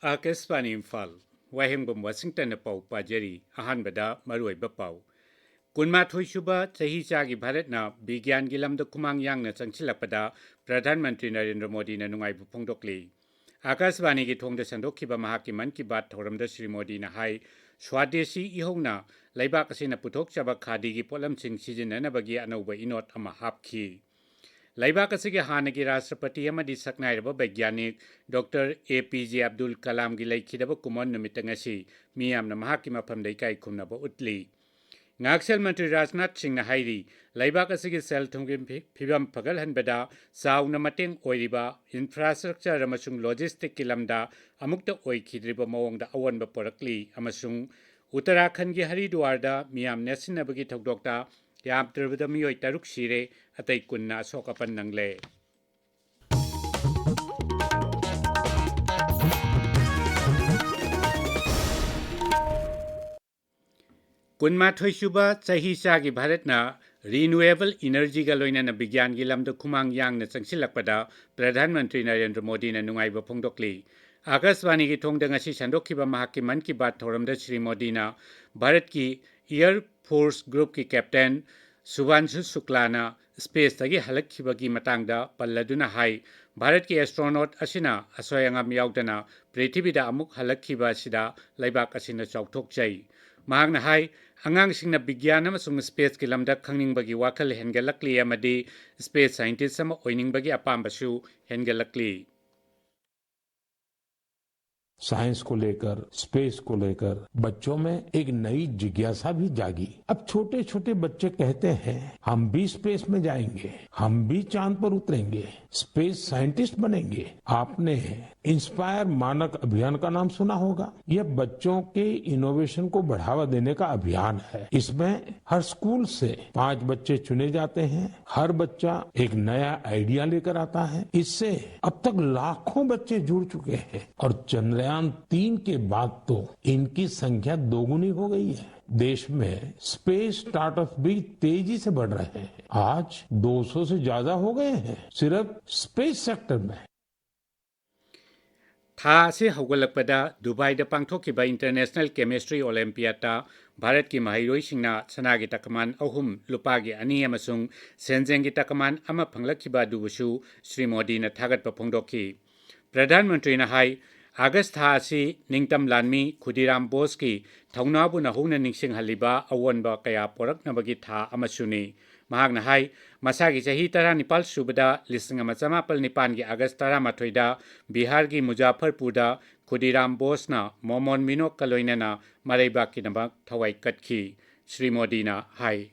Akeswani Imphal, Wahengbam Washington Pau Pajeri, Ahanbada, Maruiba Pau. Kunmathui Shuba, Chahi Bharatna, Bigyan Gilam the Kumang Yang na Changchilapada, Pradhan Mantri Narendra Modi na Nungai Pongdokli. Akaswani Gitong the Sandokiba Mahaki Man Kibat Toram the Sri Modi na Hai, Swadesi Ihona, Laibakasina Putok Chaba Khadigi Polam Sing Season and Abagi Anoba Inot Amahapki. Laibak asige hanagi Rashtrapati amadi saknairaba Baigyanik Dr. APJ Abdul Kalam gi laikhidaba kumon numitang asi miyamna mahaki mafamdai kai khumnaba utli. Ngaksel Mantri Rajnath Singh na hairi Laibak asige sel thungim phibam pagalhanbada sauna mateng oiriba infrastructure amasung logistic kilamda amukta oikhidriba mawongda awanba porakli amasung Uttarakhand gi Haridwarda miyam nesinabagi thokdokta Yam Trivadami Taruk Shire at a kunna sokapan nangle. Kunma Thoishuba, Chahi Bharatna, Renewable Energy Galoina na Bigyan Gilam the Kumang Yang na Changsilapada, Pradhan Mantri Narendra Modi na Nungai Pongdokli. Akaswani ki thong dangasi Sandokiba Mahaki Man ki Bat Thoram the Sri Modi na Bharat ki Air Force Group ki Captain Subhanshu Suklana Space tagi halakkhibagi matangda palladuna hai Bharat ki astronaut asina asoyangam yaudana prithibida amuk halakhiba sida laibak asina chauthok chai mahangna hai angang singna bigyan amasung space ki lamda khangingbagi wakhal hengalakli amadi space scientist sama oiningbagi apambasu hengalakli science को लेकर space को लेकर बच्चों में एक नई जिज्ञासा भी जागी। अब छोटे छोटे बच्चे कहते हैं हम भी स्पेस में जाएंगे, हम भी चांद पर उतरेंगे, स्पेस साइंटिस्ट बनेंगे। आपने इंस्पायर मानक अभियान का नाम सुना होगा। यह बच्चों के इनोवेशन को बढ़ावा देने का अभियान है। इसमें हर स्कूल से 5 बच्चे चुने जाते हैं। हर बच्चा एक नया आइडिया लेकर आता है। इससे अब तक लाखों बच्चे जुड़ चुके हैं और चंद्रयान 3 के बाद तो इनकी संख्या दोगुनी हो गई है। देश में स्पेस स्टार्टअप भी तेजी से बढ़ रहे हैं। आज 200 से ज्यादा हो गए हैं सिर्फ स्पेस सेक्टर में। था से हौगलकपदा दुबई द पांगथोकिबा इंटरनेशनल केमिस्ट्री ओलंपियाडा भारत की महिरोइसिंगना सनागी तकमान अहुम लुपागी अनि अमसुंग सेंजेंगी तकमान अमा फंगलखिबा दुबुसु श्री मोदी न थागतपा फोंदोखी प्रधानमंत्री न हाई अगस्त था असि निंगतम लानमी खुदीराम बोस की थौनाबु नहुंगना निंगसिंगहलिबा अवोनबा कया पोरकनबगी था अमसुनी महागना हाई मसागी चाही 19 सुबदा 1994 की अगस्त 13 बिहार की मुजफ्फरपुर खुदीराम बोसना मोमोन मिनो कलोइना मरैबा की नमक थवाई कटखी श्री मोदी ना हाई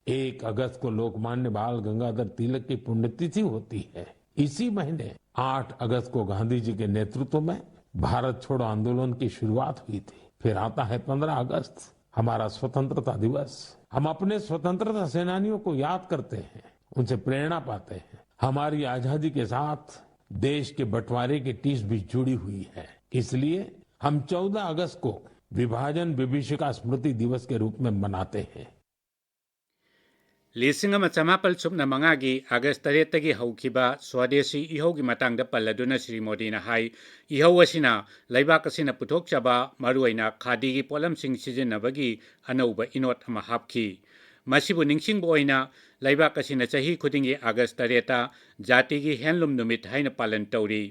1 अगस्त को लोकमान्य बाल गंगाधर तिलक की पुण्यतिथि होती है। इसी महीने 8 अगस्त को गांधी जी के नेतृत्व में भारत छोड़ो आंदोलन की शुरुआत हुई थी। फिर आता है 15 अगस्त हमारा स्वतंत्रता दिवस। हम अपने स्वतंत्रता सेनानियों को याद करते हैं, उनसे प्रेरणा पाते हैं। हमारी आजादी के साथ देश के बंटवारे की टीस भी जुड़ी हुई है। इसलिए हम 14 अगस्त को विभाजन विभीषिका स्मृति दिवस के रूप में मनाते हैं। लिसिंग चमापल सुबना मंगागी अगस्त 8 हौखिबा स्वदेशी इहोगी मतंगदा पल्लदुना श्री मोदी ना हाई इहो असिना लैबाक असिना पुथोकचबा मरुइना खादीगी पोलमसिंग सिजिनबगी अनौबा इनोट अमा हापखी मसिबु निंगसिंगबो ओइना लैबाक असिना चाही खुदिंगी अगस्त 8 जातिगी हैंडलूम नुमित हाइना पालन तौरी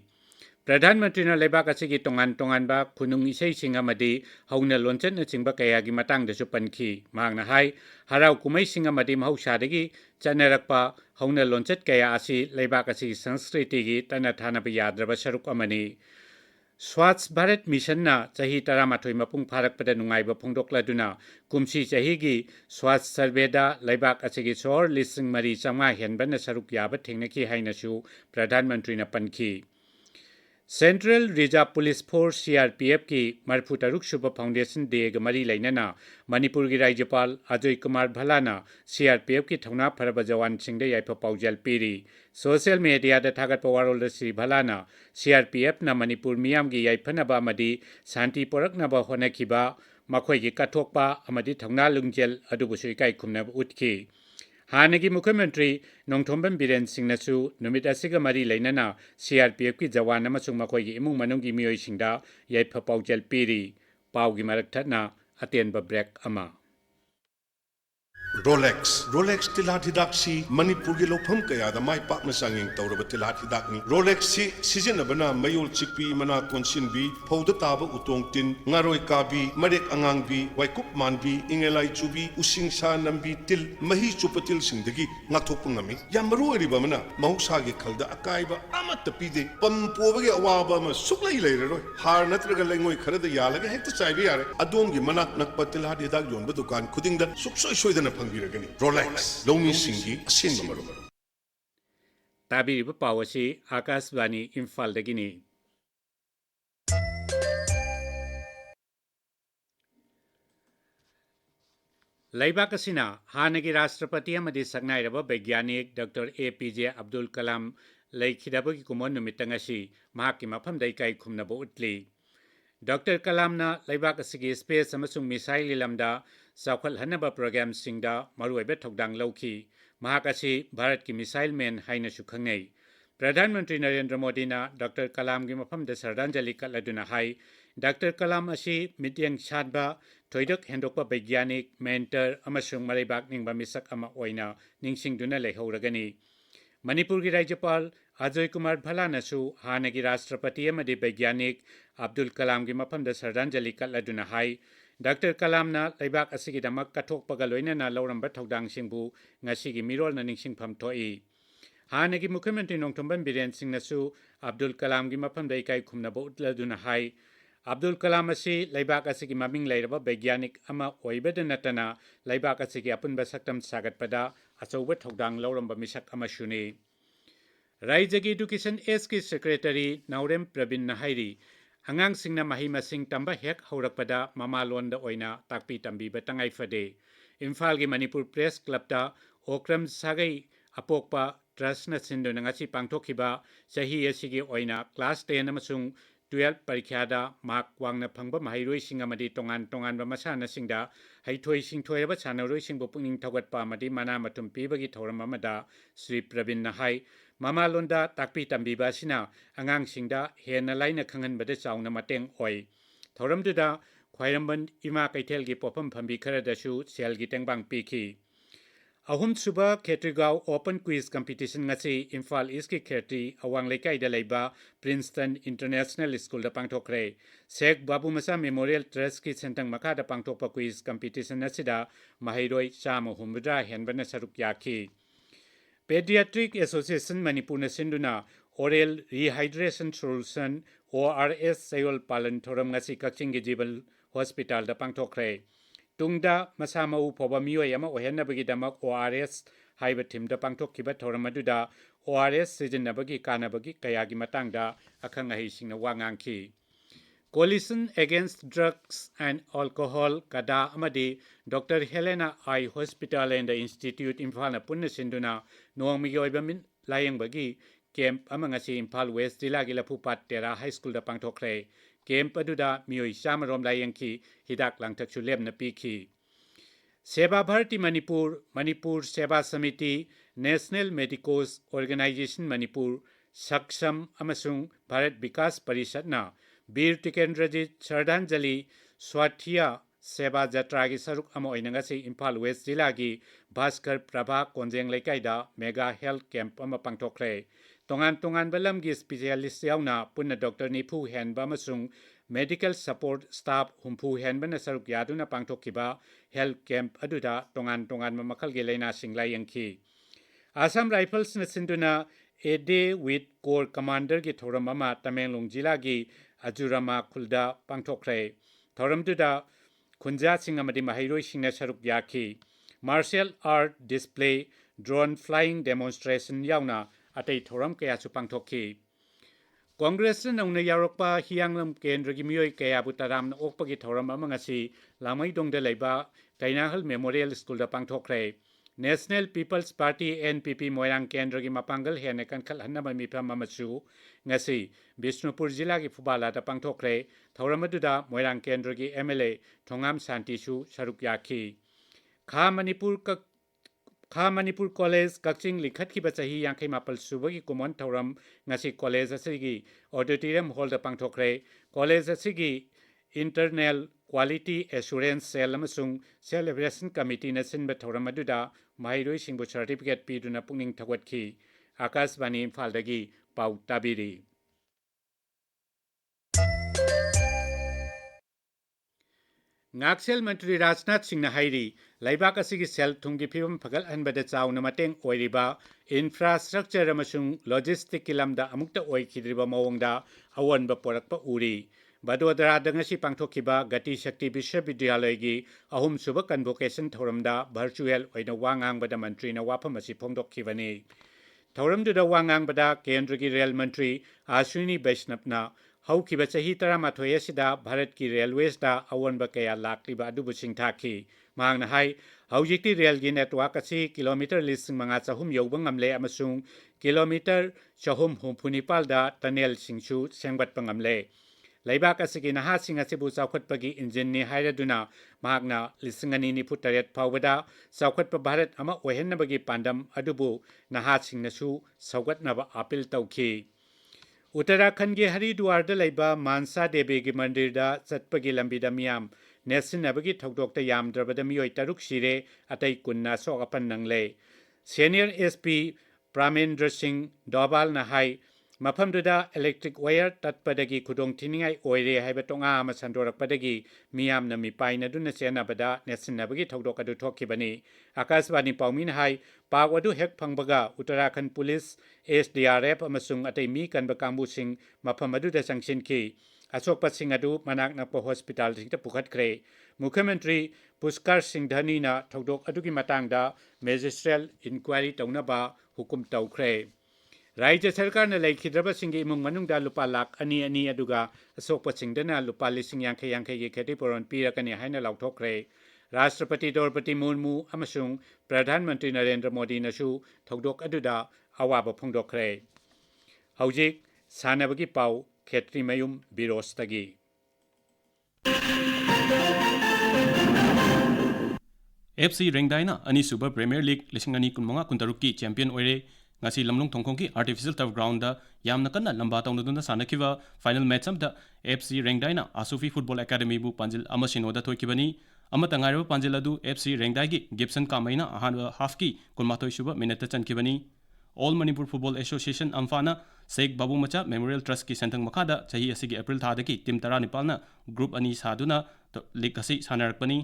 प्रधानमंत्री ने लेबाक असिगी तोंगान तोंगानबा खुनुंग इसै सिंग अमदी हौना लोंचन चिंग कयागी मतंगदसु पनखी मांगना हाई हराव कुमै सिंग अमदी महौसादगी चनरकपा हौना लोंचत कया असि लेबाक असिगी संस्कृतिगी तना थानब याद्रब सरुक अमनी स्वच्छ भारत मिशन ना चाही 13 मपुंग फारकपदा नुंगाइबा फोंदोक्लदुना कुमसी चाहीगी स्वच्छ सर्वेदा लेबाक असिगी सोर लिसिंग मरी चंगा हेनबन सरुक याब थेंगनकी हाइनसु प्रधानमंत्री ने पनखी central reserve police force CRPF की मरफू तरुक सुब फाउंडेशन डे मरी लेना मणिपुर की राज्यपाल अजय कुमार भलाना सीआरपीएफ की थौना फरब जवान सिंह याइफ पाउजल पीरी सोशल मीडिया थागत वारोल श्री भलाना सीआरपीएफ न मणिपुर मियाम की याइफनबा मदी शांति पोरकनबा होनखिबा मखोई की कथोकपा अमदी थौना लुंगजेल अदुबुसु इकाई खुमनब उठकी हानगी मुख्यमंत्री नोंथोंबन बीरेन सिंहनसु नुमित असिगा मरी लेनना CRPF की जवान अमसुंग मखोइगी इमुंग मनुंगी मियोइसिंगदा याइफा पाउजल पीरी पाउगी मरकथना अतेनबा ब्रेक अमा Rolex tilat hidak si Manipur gi lopham kaya da mai pak na sanging tawraba tilat hidak ni Rolex si sizina bana mayol chikpi mana konsin bi phauda taba utong tin ngaroi ka bi marek angang bi waikup man bi ingelai chubi using sa nambi til mahi chupatil singdagi ngathok ngami yamru ri ba mana mahuksa gi khalda akai ba amat pide pam poba gi awaba ma suklai leire roi har natraga lengoi kharada yalaga hekta chaibi yare adom gi manak nakpa tilat hidak yon ba dukan khuding da suksoi soidana Rolex, Lomi Singi, Singamaro. ताबी पावसी आकाशवाणी इम्फाल दगिनी लैबाक असिना हानगी राष्ट्रपति अमदी सक्नाइरब वैज्ञानिक डॉक्टर APJ अब्दुल कलाम लैखिदबगी कुमोन नुमितंगसी महाकी मफमदा इकाई खुमनब उतली डॉक्टर कलामना लैबाक असिगी स्पेस अमसुंग मिसाइल लमदा चाखल हनब प्रोग्राम सिंगदा मरुइबे थौदांग लौखी महाक असि भारत की मिसाइल मैन हाइनसु खंगै प्रधानमंत्री नरेंद्र मोदी ना डॉक्टर कलाम की मफमदा श्रद्धांजलि कलदुना हाई डॉक्टर कलाम असि मित्यंग सादबा थोइदक हेंदोकपा वैज्ञानिक मेंटर अमसुंग मरैबाक निंगबा मिसक अमा ओइना निंगसिंगदुना लेहौरगनी मणिपुर की राज्यपाल अजय कुमार भलानसु हानगी राष्ट्रपति अमदी वैज्ञानिक अब्दुल कलाम की मफमदा श्रद्धांजलि कलदुना हाई डॉक्टर कलामना लैबाक असिगिदमक कथोकपगा लोइनना लौरंबा थौदांगसिंगबु ngasiगी मिरोलना निंगसिंगफम थोई हानगी मुख्यमंत्री नोंथोंबन बीरेन सिंहनसु अब्दुल कलाम की मफमदा इकाई खुमनबो उतलदुना हाई अब्दुल कलाम असि लैबाक असिगी ममिंग लैरबा वैज्ञानिक अमा ओइबद नतना लैबाक असिगी अपुनबा सक्तम सागतपदा अचौबा थौदांग लौरंबा मिसक अमसुनी राज्यगी एडुकेशन एस की सेक्रेटरी नाउरेम प्रवीण नाहाइरी अंगांग सिंगना मही मसिंग तंबा हेक हौरकपदा ममालोंदा ओइना ताकपी तंबीबा तंगाई फदे इम्फाल की मणिपुर प्रेस क्लबता ओक्रम सागई अपोकपा ट्रस्टना सिंदुना ngasi पांगथोखिबा चाही असिगी ओइना क्लास 10 अमसुंग 12 परीक्षादा मार्क वांगना फंगबा माहिरोइसिंग अमदी तोंगान तोंगानबा मसानासिंगदा हैथोइ सिंथोइरबा सानरोइसिंगबु पुंगिंग थौगतपा अमदी मना मथुम पीबगी थौरम अमदा श्री प्रवीण नाहाई ममालोंदा ताकपी तंबीबा सिना अंगांगसिंगदा हेना लाइना खंगनबदा चाउना मतेंग ओइ थौरमदुदा ख्वाइरंबन इमा कैथेलगी पोफम फंबी खरदसु सेलगी टेंगबांग पीखी अहुम सुबह Khetrigao open quiz competition ngasi Imphal east की खेत्री अवांग लेकाइदा लेबा प्रिंसटन इंटरनेशनल स्कूल दा पांगथोखरे शेख बाबू मसा मेमोरियल ट्रस्ट की सेंटंग मखादा पांगथोकपा क्विज कंपटीशन नसिदा माहिरोइ चाम हुमद्रा हेनबना सरुक याखी पेडियाट्रिक एसोसिएशन मणिपुर सिंधुना ओरल रिहाइड्रेशन सोल्यूशन ORS सयोल पालन थोरम ngasi कक्चिंग जीवन हॉस्पिटल दा पांगथोखरे तुंगदा मसा मऊ फोबा मियोय अमा ओहेनबगीदमक ORS हाइबा थीमदा पांगथोखिबा थोरम अदुदा ORS सिजनबगी कानबगी कयागी मतंगदा अखंग अहिसिंगना वांगांखी coalition against drugs and alcohol कदा अमदी doctor Helena eye hospital and institute Imphal पुन्ना सिंधुना नोंगमिगी ओइबा मिन लायंगबगी कैंप अमा ngasi इम्फाल वेस्ट जिला की लफुपाट तेरा हाई स्कूल दा पांगथोखरे कैंप अदुदा मियोय चामरोम लायंखी हिदाक लांगथकसु लेबना पीखी सेवा भारती मणिपुर सेवा समिति नेशनल मेडिकोस ऑर्गेनाइजेशन मणिपुर सक्षम अमसुंग भारत विकास परिषदना वीर टिकेंद्रजीत श्रद्धांजलि स्वाथिया सेवा जत्रा की सरुक अमा ओइनंगसी इम्फाल वेस्ट जिला की भास्कर प्रभा कोंजेंग लेकाइदा मेगा हेल्थ कैंप अमा पांगथोखरे तोंगान तोंगान बलम की स्पेशलिस्ट यावना पुन्ना डॉक्टर निफु हेनबा अमसुंग मेडिकल सपोर्ट स्टाफ हुंफु हेनबना सरुक यादुना पांगथोखिबा हेल्थ कैंप अदुदा तोंगान तोंगान मखल की लेना सिंगलायंखी आसाम राइफल्स न सिंधुना a day with corps commander की थोरम अमा तमेंगलोंग जिला की अजुरामा खुलदा पांगथोखरे थोरमदुदा खुंजा सिंग अमदी माहिरोइ सिंगना सरुक याखी martial art display drone flying demonstration यावना अतै थोरम कयासु पांगथोखी कांग्रेस नौना यावरकपा हियांगलम केंद्र की मियोय कयाबु तरामना ओकपगी थोरम अमा ngasi लामैदोंगदा लेबा कैनाहल मेमोरियल स्कूल दा पांगथोखरे national peoples party NPP Moirang केंद्र की मपांगल हेने कनखल हन्नबा मिफम अमसु ngasi बिष्णुपुर जिला की फुबाला दा पांगथोखरे थौरमदुदा मोयरांग केंद्र की MLA थोंगाम शांतिसु सरुक याखी खा मणिपुर खा मणिपुर कॉलेज कक्चिंग लिखतखिबा चाही यांखै मापल सुबगी कुमोन थौरम ngasi कॉलेज असigi ऑडिटोरियम हॉल दा पांगथोखरे कॉलेज असigi इंटरनल क्वालिटी एश्योरेंस सेल अमसुंग सेलिब्रेशन कमिटी न सिनबा थौरम अदुदा माहिरोई सिंगबु सर्टिफिकेट पीदुना पुंगनिंग थगवतखि आकाशवाणी इम्फालदगी पाउ ताबिरी Ngaksel Mantri Rajnath Singh Hairi, Laibak asigi sel thungi phibam phagal hanbada chauna mateng oiriba infrastructure amasung logistic kilamda amukta oikhidriba mawongda awanba porakpa uri. Badodara dangasi pangthokiba Gati Shakti Vishwavidyalaya gi ahum suba convocation thoramda virtual oina wangang bada mantri na wafam asi phongdokhibani. Thoramduda wangang bada Kendra gi Rail Mantri Ashwini Vaishnavna हौखिबा चाही 13 असिदा भारत की railways दा अवनबा कया लाक्लिबा अदुबु सिंथाखि मांगना हाय हौजिकति rail गी network असि kilometre 5,400 यौबा ngamle अमसुंग kilometre 454 दा tunnel सिंगसु सेंगबतपा ngamle Laibak asigi naha sing asibu chawkhatpagi engine ni hairaduna mahakna 2028 phawbada chawkhatpa Bharat ama oihennabagi pandam adubu naha singnasu saugatnaba appeal tawkhi Uttarakhand के हरिद्वार लैबा मानसा देवी की मंदिर दा चटपगी लंबीदा मियाम नेसिनबगी थौदोक्ता यामद्रबदा मियोय तरुक सिरे अतै कुन्ना सोगपन नंगले सीनियर एसपी प्रामेंद्र सिंह डोबाल ना हाय मफमदुदा electric wire तत्पदगी खुदोंग थिनिंगाय ओइरे हायबा तोंगा अमा संदोरकपदगी मियाम न मिपाइनदुना सेनाबदा नेसिनबगी थौदोक अदु थोखिबनी आकाशवाणी पाउमिन हाय पाक अदु हेक फंगबगा उत्तराखंड पुलिस SDRF अमसुंग अतै मी कनबा कांबुसिंग मफम अदुदा संगसिनखि अशोकपा सिंह अदु मनाक नकपा हॉस्पिटल सिंगता पुखतखरे मुख्यमंत्री पुष्कर सिंह धनीना थौदोक अदुगी मतांगदा मैजिस्ट्रियल इंक्वायरी तौनबा हुकुम तौखरे राज्य सरकार ने लेखिद्रबा सिंह इमुंग मनुंगदा लुपा लाख अनि अनि अदुगा अशोकपा सिंहदना लुपा लिसिंग यांखे यांखे गी खेतिपुरन पीरकनी हाइना लाउथोखरे राष्ट्रपति द्रौपदी मुर्मू अमसुंग प्रधानमंत्री नरेंद्र मोदी नसु थौदोक अदुदा अवाबा फोंदोखरे हौजिक सानबगी पाउ क्षेत्रीमयुम बिरोशतगी FC Rengdaina अनिसुबा प्रीमियर लीग 2025 की champion ओइरे ngasi lamlong thongkhong ki artificial turf ground da yamna kanna lamba tawnaduna sanakhiba final match amda FC Rengdaina Asufi Football Academy bu panjil amasino da thoikibani amata ngairo panjil adu FC Rengdai gi Gibson Kamaina ahanba half ki kunmathoi suba minute chankibani All Manipur Football Association Amphana Sheikh Babu Macha Memorial Trust ki senthang makhada chahi asigi April thada ki team 19 na group ani saduna league asi sanarakpani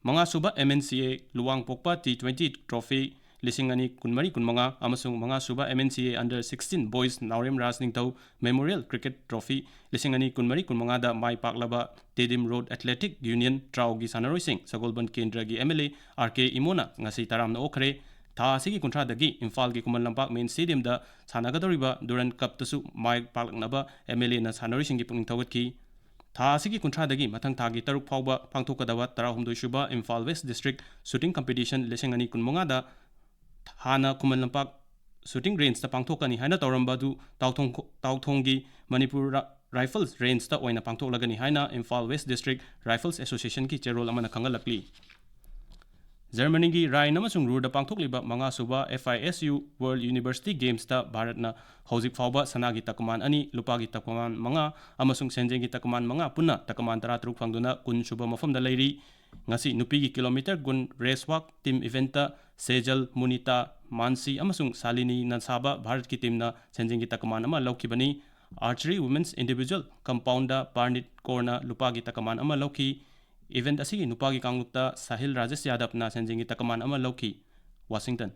manga suba MNCA Luang Pokpa T20 trophy Lisingani Kunmari Kunmanga Amasung Manga Suba MNCA under 16 Boys Naurem Rasning Tau Memorial Cricket Trophy Lisingani Kunmari Kunmanga da Mai Paklaba Tedim Road Athletic Union Traugi Sanaroi Singh Sagolban Kendra gi MLA RK Imona ngasi taramna okhre tha asigi kuntra dagi Imphal gi Kumal Lampak Main Stadium da sanagadoriba Durand Cup tasu Mai Paklaknaba MLA na Sanaroi Singh gi pungning thawatki tha asigi kuntra dagi mathang thagi taruk phawba pangthokadawa 13 suba Imphal West District Shooting Competition Lisingani Kunmanga da Hana Kumal Lampak shooting range ta pangthokani haina tawrambadu tawthonggi Manipur Rifles range ta oina pangthoklagani haina Imphal West District Rifles Association ki cherol amana khangalakli Germany gi Rai namasung Ruda pangthokliba manga suba FISU World University Games ta Bharatna hojik phawba sanagi takman ani lupagi takman manga amasung senjengi takman manga punna takman 13 phangduna kun suba mafamda leiri ngasi nupi gi kilometer gun race walk team event ta Sejal Munita Mansi amasung Salini Nansaba Bharat ki team na senjengi takman ama laukibani archery women's individual compound da Parnit Korna lupagi takman ama lauki event asigi nupagi kanglukta Sahil Rajesh Yadav na senjengi takman ama lauki Washington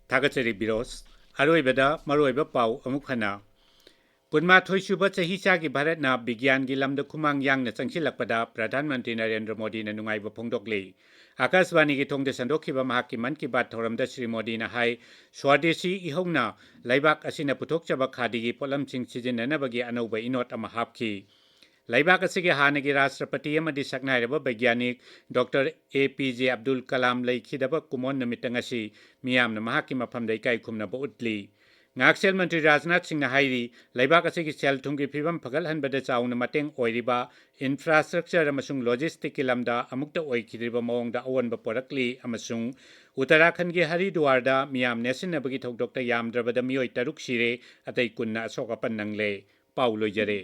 Thagachari Birosh Aroibada Maroiba Pau Amukhana Kunma Thoisuba Chahicha ki Bharat na Bigyan gi lamda khumang yang na changsilakpada Pradhan Mantri Narendra Modi na nungaiba phongdokle Akashwani ki thongde sandokhiba mahakki man ki bat thoramda Shri Modi na hai Swadeshi ihongna laibak asina puthokchaba khadi gi polam sing sijinnanabagi anauba inot ama hapki Laibak asigi hanagi Rashtrapati amadi saknairaba Vaigyanik Dr. APJ Abdul Kalam leikhidaba kumon namitang asi miyamna mahakki mafamda ikai khumnaba utli ꯉꯥꯛꯁꯦꯜ ꯃꯟꯇ꯭ꯔꯤ ꯔꯥꯖꯅꯥꯊ ꯁꯤꯡꯅ ꯍꯥꯏꯔꯤ ꯂꯩꯕꯥꯛ ꯑꯁꯤꯒꯤ ꯁꯦꯜ ꯊꯨꯝꯒꯤ ꯐꯤꯕꯝ ꯐꯒꯠꯍꯟꯕꯗ ꯆꯥꯎꯅ ꯃꯇꯦꯡ ꯑꯣꯏꯔꯤꯕ ꯏꯟꯐ꯭ꯔꯥꯁꯇ꯭ꯔꯛꯆꯔ ꯑꯃꯁꯨꯡ ꯂꯣꯖꯤꯁꯇꯤꯛꯀꯤ ꯂꯝꯗ ꯑꯃꯨꯛꯇ ꯑꯣꯏꯈꯤꯗ꯭ꯔꯤꯕ ꯃꯑꯣꯡꯗ ꯑꯑꯣꯟꯕ ꯄꯣꯔꯛꯂꯤ ꯑꯃꯁꯨꯡ ꯎꯠꯇꯔꯥꯈꯟꯒꯤ ꯍꯔꯤꯗ꯭ꯋꯥꯔꯗ ꯃꯤꯌꯥꯝ ꯅꯦꯠꯁꯤꯟꯅꯕꯒꯤ ꯊꯧꯗꯣꯛꯇ ꯌꯥꯝꯗ꯭ꯔꯕꯗ ꯃꯤꯑꯣꯏ 6 ꯁꯤꯔꯦ ꯑꯇꯩ 10ꯅ ꯑꯁꯣꯛ ꯑꯄꯟ ꯅꯪꯂꯦ ꯄꯥꯎ ꯂꯣꯏꯖꯔꯦ